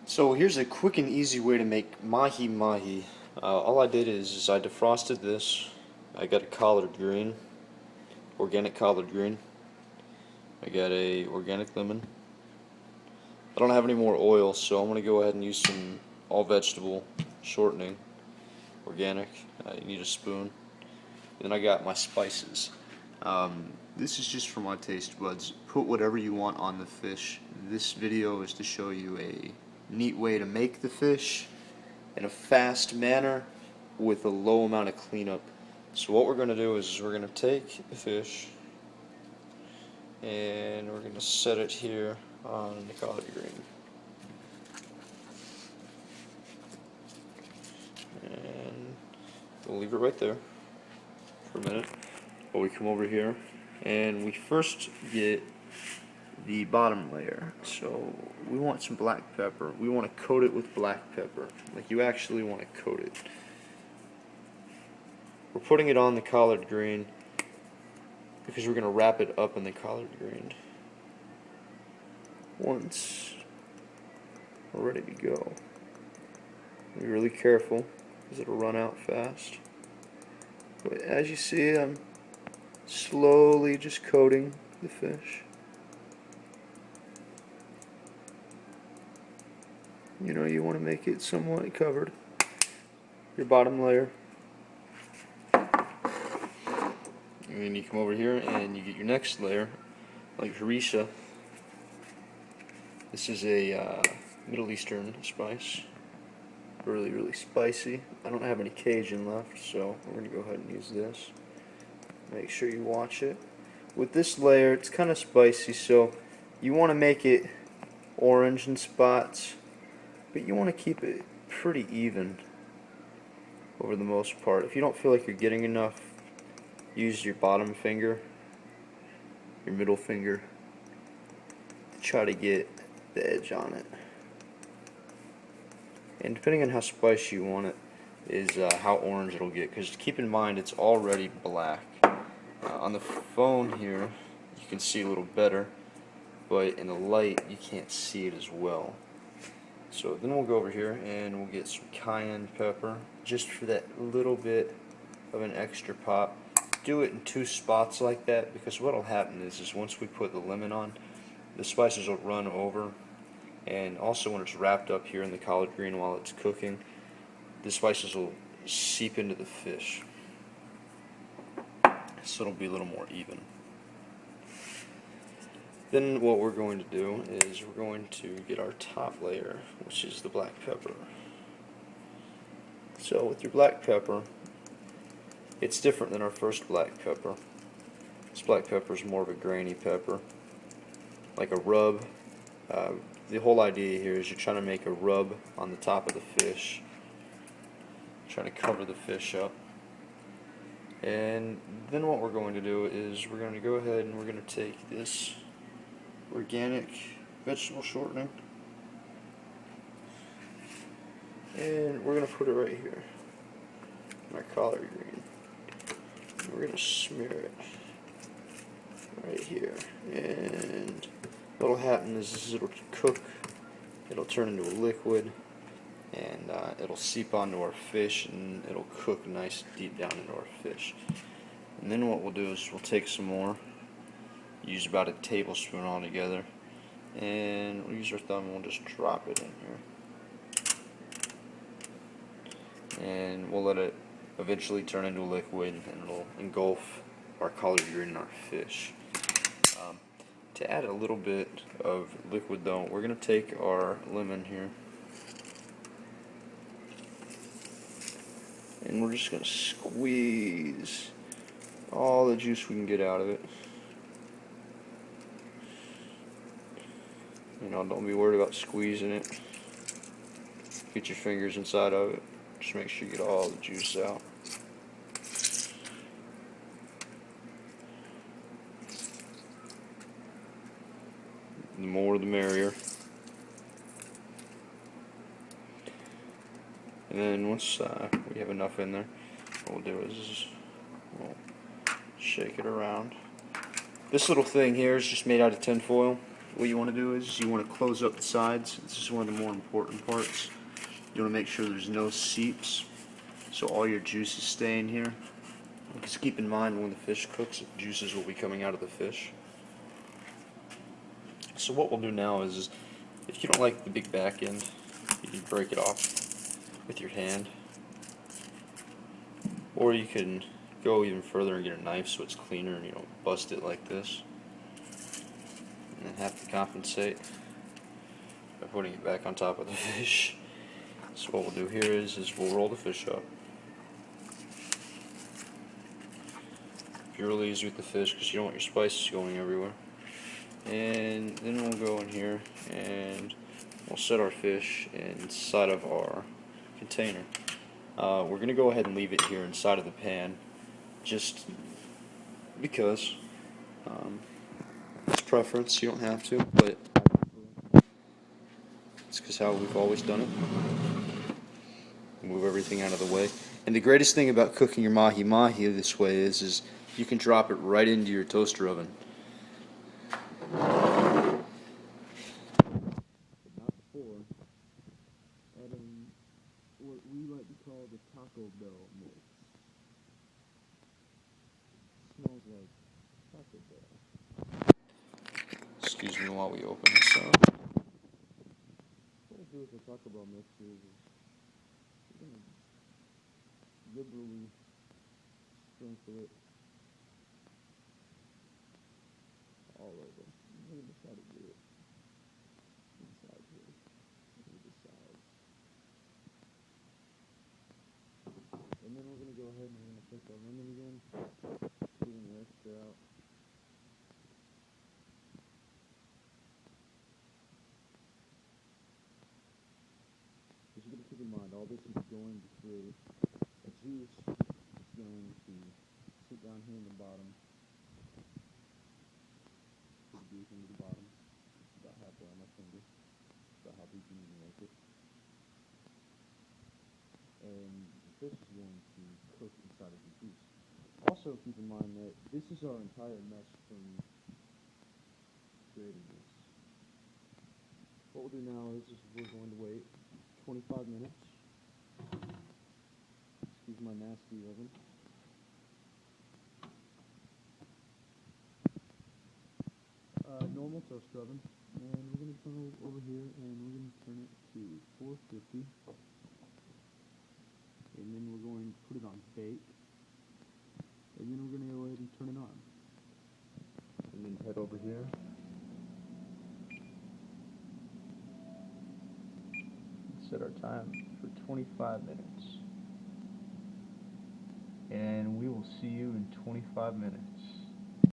So here's a quick and easy way to make Mahi Mahi. All I did is I defrosted this. I got a collard green, organic collard green. I got a organic lemon. I don't have any more oil, so I'm going to go ahead and use some all vegetable shortening, organic. You need a spoon. Then I got my spices. This is just for my taste buds. Put whatever you want on the fish. This video is to show you a neat way to make the fish in a fast manner with a low amount of cleanup. So what we're going to do is we're going to take the fish and we're going to set it here on the collard green. And we'll leave it right there for a minute. But we come over here and we first get the bottom layer. So we want some black pepper. We want to coat it with black pepper. Like, you actually want to coat it. We're putting it on the collard green because we're going to wrap it up in the collard green. Once we're ready to go, be really careful because it'll run out fast. But as you see, I'm slowly just coating the fish. You know, you want to make it somewhat covered. Your bottom layer. And then you come over here and you get your next layer, like harissa. This is a Middle Eastern spice. Really, really spicy. I don't have any Cajun left, so we're going to go ahead and use this. Make sure you watch it. With this layer, it's kind of spicy, so you want to make it orange in spots, but you want to keep it pretty even over the most part. If you don't feel like you're getting enough, use your bottom finger, your middle finger, to try to get the edge on it. And depending on how spicy you want it is how orange it'll get, because keep in mind it's already black. On the phone here you can see a little better, but in the light you can't see it as well. So then we'll go over here and we'll get some cayenne pepper just for that little bit of an extra pop. Do it in 2 spots like that, because what will happen is once we put the lemon on, the spices will run over, and also when it's wrapped up here in the collard green while it's cooking, the spices will seep into the fish, so it'll be a little more even. Then what we're going to do is we're going to get our top layer, which is the black pepper. So with your black pepper, it's different than our first black pepper. This black pepper is more of a grainy pepper, like a rub. The whole idea here is you're trying to make a rub on the top of the fish, trying to cover the fish up. And then what we're going to do is we're going to go ahead and we're going to take this organic vegetable shortening and we're going to put it right here in our collard green. And we're going to smear it right here, and what'll happen is it'll cook, it'll turn into a liquid, and it'll seep onto our fish and it'll cook nice deep down into our fish. And then what we'll do is we'll take some more, use about a tablespoon altogether, and we'll use our thumb and we'll just drop it in here. And we'll let it eventually turn into a liquid and it'll engulf our collard green and our fish. To add a little bit of liquid though, we're going to take our lemon here and we're just going to squeeze all the juice we can get out of it. You know, don't be worried about squeezing it. Get your fingers inside of it. Just make sure you get all the juice out. The more the merrier. And then once we have enough in there, what we'll do is we'll shake it around. This little thing here is just made out of tin foil. what you want to do is you want to close up the sides. This is one of the more important parts. You want to make sure there's no seeps, so all your juices stay in here. Because keep in mind, when the fish cooks, juices will be coming out of the fish. So what we'll do now is if you don't like the big back end, you can break it off with your hand. Or you can go even further and get a knife so it's cleaner and you don't bust it like this. And then have to compensate by putting it back on top of the fish. So what we'll do here is we'll roll the fish up. Be real easy with the fish because you don't want your spices going everywhere. And then we'll go in here and we'll set our fish inside of our container. We're going to go ahead and leave it here inside of the pan just because it's preference. You don't have to, but it's because how we've always done it. Move everything out of the way. And the greatest thing about cooking your mahi mahi this way is you can drop it right into your toaster oven. But not before adding what we like to call the Taco Bell mix. It smells like Taco Bell. Excuse me while we open this up. What we'll do with the Taco Bell mix is we're going to liberally sprinkle it all over. I'm going to try to do it inside here. Over the sides. And then we're going to go ahead and we're going to take our lemon again, pulling the extra out. Just going to keep in mind, all this is going to create a juice. It's going to sit down here in the bottom. Put the juice into the bottom. It's about halfway on my finger. About how deep you need to make it. And the fish is going to cook inside of the juice. Also keep in mind that this is our entire mess from creating this. What we'll do now is we're going to wait 25 minutes. Excuse my nasty oven. Normal toaster oven. And we're going to turn it over here and we're going to turn it to 450. And then we're going to put it on bake. And then we're going to go ahead and turn it on. And then head over here. Set our time for 25 minutes. And we will see you in 25 minutes.